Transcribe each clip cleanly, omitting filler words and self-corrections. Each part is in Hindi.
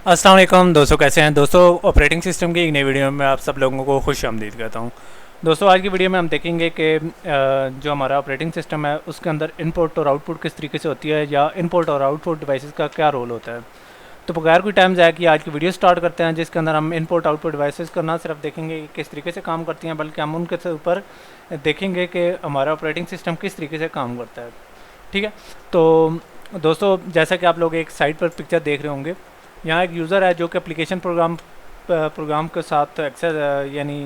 अस्सलाम वालेकुम दोस्तों, कैसे हैं दोस्तों। ऑपरेटिंग सिस्टम की एक नई वीडियो में आप सब लोगों को खुश आमदीद कहता हूं। दोस्तों, आज की वीडियो में हम देखेंगे कि जो हमारा ऑपरेटिंग सिस्टम है उसके अंदर इनपुट और आउटपुट किस तरीके से होती है, या इनपुट और आउटपुट डिवाइसेस का क्या रोल होता है। तो बगैर कोई टाइम ज़ाया किए आज की वीडियो स्टार्ट करते हैं, जिसके अंदर हम इनपुट आउटपुट डिवाइसेस का ना सिर्फ देखेंगे कि किस तरीके से काम करती हैं, बल्कि हम उनके ऊपर देखेंगे कि हमारा ऑपरेटिंग सिस्टम किस तरीके से काम करता है। ठीक है। तो दोस्तों, जैसा कि आप लोग एक साइट पर पिक्चर देख रहे होंगे, यहाँ एक यूज़र है जो कि एप्लीकेशन प्रोग्राम के साथ एक्सेस यानी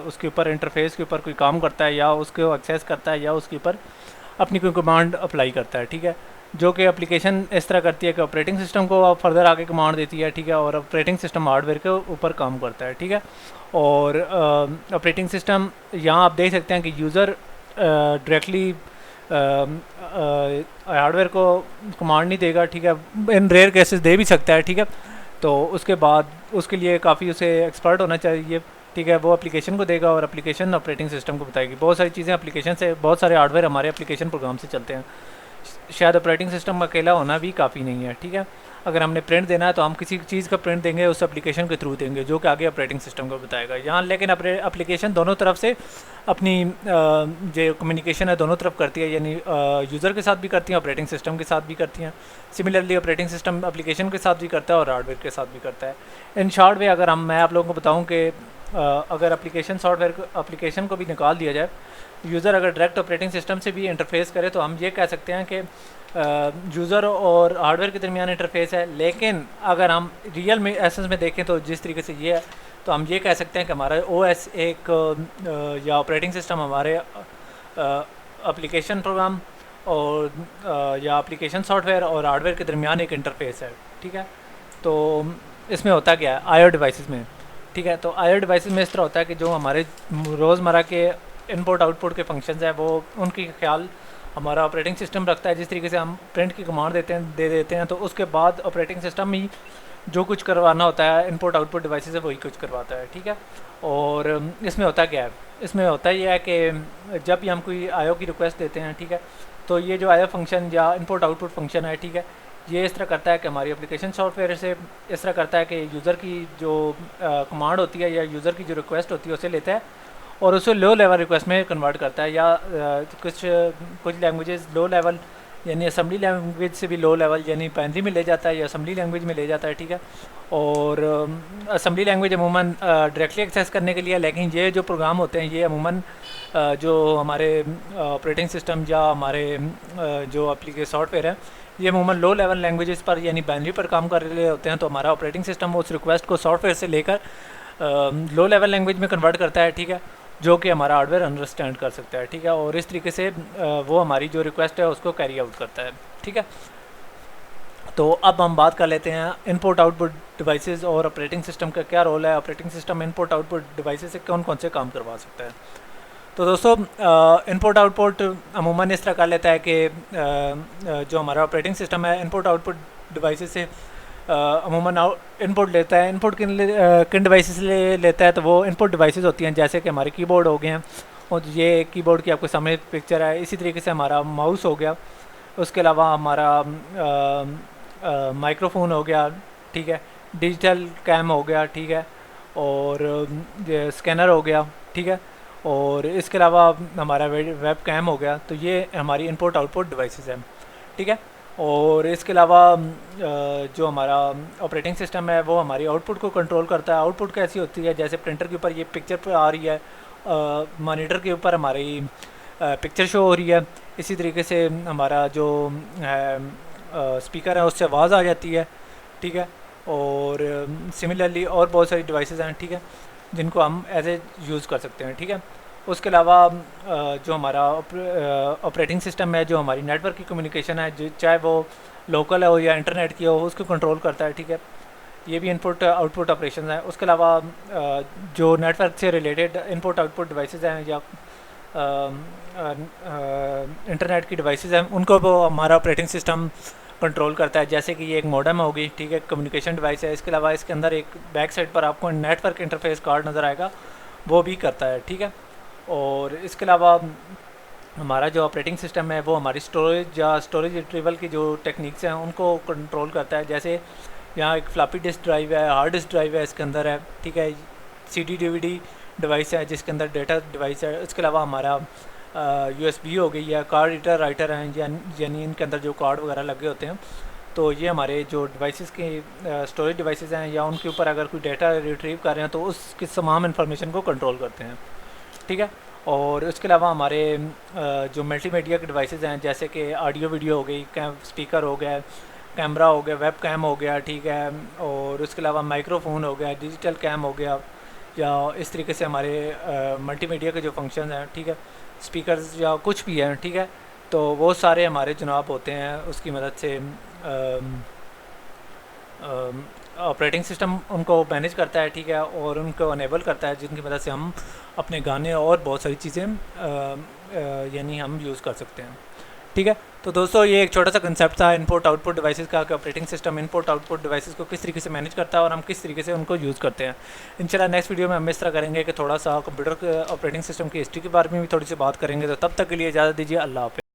उसके ऊपर इंटरफेस के ऊपर कोई काम करता है, या उसको एक्सेस करता है, या उसके ऊपर अपनी कोई कमांड अप्लाई करता है। ठीक है। जो कि एप्लीकेशन इस तरह करती है कि ऑपरेटिंग सिस्टम को फर्दर आगे कमांड देती है। ठीक है। और ऑपरेटिंग सिस्टम हार्डवेयर के ऊपर काम करता है। ठीक है। और ऑपरेटिंग सिस्टम यहाँ आप देख सकते हैं कि यूज़र डायरेक्टली हार्डवेयर को कमांड नहीं देगा। ठीक है। इन रेयर केसेस दे भी सकता है। ठीक है। तो उसके बाद उसके लिए काफ़ी उसे एक्सपर्ट होना चाहिए। ठीक है। वो एप्लीकेशन को देगा और एप्लीकेशन ऑपरेटिंग सिस्टम को बताएगी। बहुत सारी चीज़ें एप्लीकेशन से, बहुत सारे हार्डवेयर हमारे एप्लीकेशन प्रोग्राम से चलते हैं। शायद ऑपरेटिंग सिस्टम अकेला होना भी काफ़ी नहीं है। ठीक है। अगर हमने प्रिंट देना है तो हम किसी चीज़ का प्रिंट देंगे, उस एप्लीकेशन के थ्रू देंगे, जो कि आगे ऑपरेटिंग सिस्टम को बताएगा। यहाँ लेकिन एप्लीकेशन दोनों तरफ से अपनी जो कम्युनिकेशन है दोनों तरफ करती है, यानी यूज़र के साथ भी करती हैं, ऑपरेटिंग सिस्टम के साथ भी करती हैं। सिमिलरली ऑपरेटिंग सिस्टम एप्लीकेशन के साथ भी करता है और हार्डवेयर के साथ भी करता है। इन शॉर्ट वे अगर मैं आप लोगों को बताऊँ कि अगर एप्लीकेशन को भी निकाल दिया जाए, यूज़र अगर डायरेक्ट ऑपरेटिंग सिस्टम से भी इंटरफेस करे, तो हम ये कह सकते हैं कि यूज़र और हार्डवेयर के दरमियान इंटरफेस है। लेकिन अगर हम रियल में एसेंस में देखें तो जिस तरीके से ये है, तो हम ये कह सकते हैं कि हमारा ओएस एक या ऑपरेटिंग सिस्टम हमारे एप्लीकेशन प्रोग्राम और या एप्लीकेशन सॉफ्टवेयर और हार्डवेयर के दरमियान एक इंटरफेस है। ठीक है। तो इसमें होता क्या है आईओ डिवाइसेस में। ठीक है। तो आईओ डिवाइसेस में इस तरह होता है कि जो हमारे रोज़मर्रा के इनपुट आउटपुट के फंक्शंस हैं, वो उनकी ख्याल हमारा ऑपरेटिंग सिस्टम रखता है। जिस तरीके से हम प्रिंट की कमांड दे देते हैं, तो उसके बाद ऑपरेटिंग सिस्टम ही जो कुछ करवाना होता है इनपुट आउटपुट डिवाइसेस से, वही कुछ करवाता है। ठीक है। और इसमें होता क्या है, इसमें होता ये है कि जब भी हम कोई आईओ की रिक्वेस्ट देते हैं, ठीक है, तो ये जो आईओ फंक्शन या इनपुट आउटपुट फंक्शन है, ठीक है, ये इस तरह करता है कि हमारी एप्लीकेशन सॉफ्टवेयर से इस तरह करता है कि यूज़र की जो कमांड होती है या यूज़र की जो रिक्वेस्ट होती है उसे लेता है और उसे लो लेवल रिक्वेस्ट में कन्वर्ट करता है। या कुछ लैंग्वेजेस लो लेवल यानी असम्बली लैंग्वेज से भी लो लेवल यानी बाइनरी में ले जाता है या असम्बली लैंग्वेज में ले जाता है। ठीक है। और असम्बली लैंग्वेज अमूमन डायरेक्टली एक्सेस करने के लिए, लेकिन ये जो प्रोग्राम होते हैं ये अमूमन जो हमारे ऑपरेटिंग सिस्टम या हमारे जो एप्लीकेशन सॉफ्टवेयर है, ये अमूमन लो लेवल लैंग्वेजेस पर यानी बाइनरी पर काम कर रहे होते हैं। तो हमारा ऑपरेटिंग सिस्टम उस रिक्वेस्ट को सॉफ्टवेयर से लेकर लो लेवल लैंग्वेज में कन्वर्ट करता है। ठीक है। जो कि हमारा हार्डवेयर अंडरस्टैंड कर सकता है। ठीक है। और इस तरीके से वो हमारी जो रिक्वेस्ट है उसको कैरी आउट करता है। ठीक है। तो अब हम बात कर लेते हैं इनपुट आउटपुट डिवाइसेस और ऑपरेटिंग सिस्टम का क्या रोल है। Operating system input output devices से कौन कौन से काम करवा सकता है। तो दोस्तों, इनपुट आउटपुट अमूमन इस तरह कर लेता है कि जो हमारा ऑपरेटिंग सिस्टम है इनपुट आउटपुट डिवाइसेस से अमूमन इनपुट लेता है। इनपुट किन डिवाइसेस लेता है, तो वो इनपुट डिवाइसेस होती हैं जैसे कि हमारे कीबोर्ड हो गए हैं, और ये कीबोर्ड की आपके सामने पिक्चर है। इसी तरीके से हमारा माउस हो गया, उसके अलावा हमारा माइक्रोफोन हो गया। ठीक है। डिजिटल कैम हो गया। ठीक है। और स्कैनर हो गया। ठीक है। और इसके अलावा हमारा वेब कैम हो गया। तो ये हमारी इनपुट आउटपुट डिवाइसेस हैं। ठीक है। और इसके अलावा जो हमारा ऑपरेटिंग सिस्टम है वो हमारी आउटपुट को कंट्रोल करता है। आउटपुट कैसी होती है, जैसे प्रिंटर के ऊपर ये पिक्चर पर आ रही है, मॉनिटर के ऊपर हमारी पिक्चर शो हो रही है। इसी तरीके से हमारा जो है स्पीकर है उससे आवाज़ आ जाती है। ठीक है। और सिमिलरली और बहुत सारी डिवाइसेस हैं। ठीक है। जिनको हम एज ए यूज़ कर सकते हैं। ठीक है। उसके अलावा जो हमारा ऑपरेटिंग सिस्टम है, जो हमारी नेटवर्क की कम्युनिकेशन है, जो चाहे वो लोकल हो या इंटरनेट की हो, उसको कंट्रोल करता है। ठीक है। ये भी इनपुट आउटपुट ऑपरेशन है। उसके अलावा जो नेटवर्क से रिलेटेड इनपुट आउटपुट डिवाइसेस हैं या इंटरनेट की डिवाइसेस हैं, उनको वो हमारा ऑपरेटिंग सिस्टम कंट्रोल करता है। जैसे कि ये एक मॉडेम होगी, ठीक है, कम्युनिकेशन डिवाइस है। इसके अलावा इसके अंदर एक बैक साइड पर आपको नेटवर्क इंटरफेस कार्ड नज़र आएगा, वो भी करता है। ठीक है। और इसके अलावा हमारा जो ऑपरेटिंग सिस्टम है वो हमारी स्टोरेज या स्टोरेज रिट्रीवल की जो टेक्निक्स हैं उनको कंट्रोल करता है। जैसे यहाँ एक फ्लॉपी डिस्क ड्राइव है, हार्ड डिस्क ड्राइव है इसके अंदर है, ठीक है। CD DVD डिवाइस है जिसके अंदर डेटा डिवाइस है। इसके अलावा हमारा USB हो गई है, कार्ड रीडर राइटर हैं, यानी इनके अंदर जो कार्ड वगैरह लगे होते हैं। तो ये हमारे जो डिवाइसेस के स्टोरेज डिवाइसेस हैं या उनके ऊपर अगर कोई डाटा रिट्रीव कर रहे हैं तो उसकी तमाम इन्फॉर्मेशन को कंट्रोल करते हैं, ठीक है। और उसके अलावा हमारे जो मल्टीमीडिया के डिवाइसेस हैं जैसे कि ऑडियो वीडियो हो गई, स्पीकर हो गया, कैमरा हो गया, वेब कैम हो गया, ठीक है। और उसके अलावा माइक्रोफोन हो गया, डिजिटल कैम हो गया, या इस तरीके से हमारे मल्टीमीडिया के जो फंक्शन हैं, ठीक है, स्पीकर्स या कुछ भी हैं, ठीक है। तो वो सारे हमारे जनाब होते हैं उसकी मदद से ऑपरेटिंग सिस्टम उनको मैनेज करता है, ठीक है, और उनको अनेबल करता है जिनकी मदद से हम अपने गाने और बहुत सारी चीज़ें यानी हम यूज़ कर सकते हैं, ठीक है। तो दोस्तों ये एक छोटा सा कंसेप्ट था इनपुट आउटपुट डिवाइसेस का कि operating system input output devices को किस तरीके से मैनेज करता है और हम किस तरीके से उनको यूज़ करते हैं। इंशाल्लाह नेक्स्ट वीडियो में हम इस तरह करेंगे कि थोड़ा सा कंप्यूटर ऑपरेटिंग सिस्टम की हिस्ट्री के बारे में भी थोड़ी सी बात करेंगे। तो तब तक के लिए इजाज़त दीजिए, अल्लाह हाफ़िज़।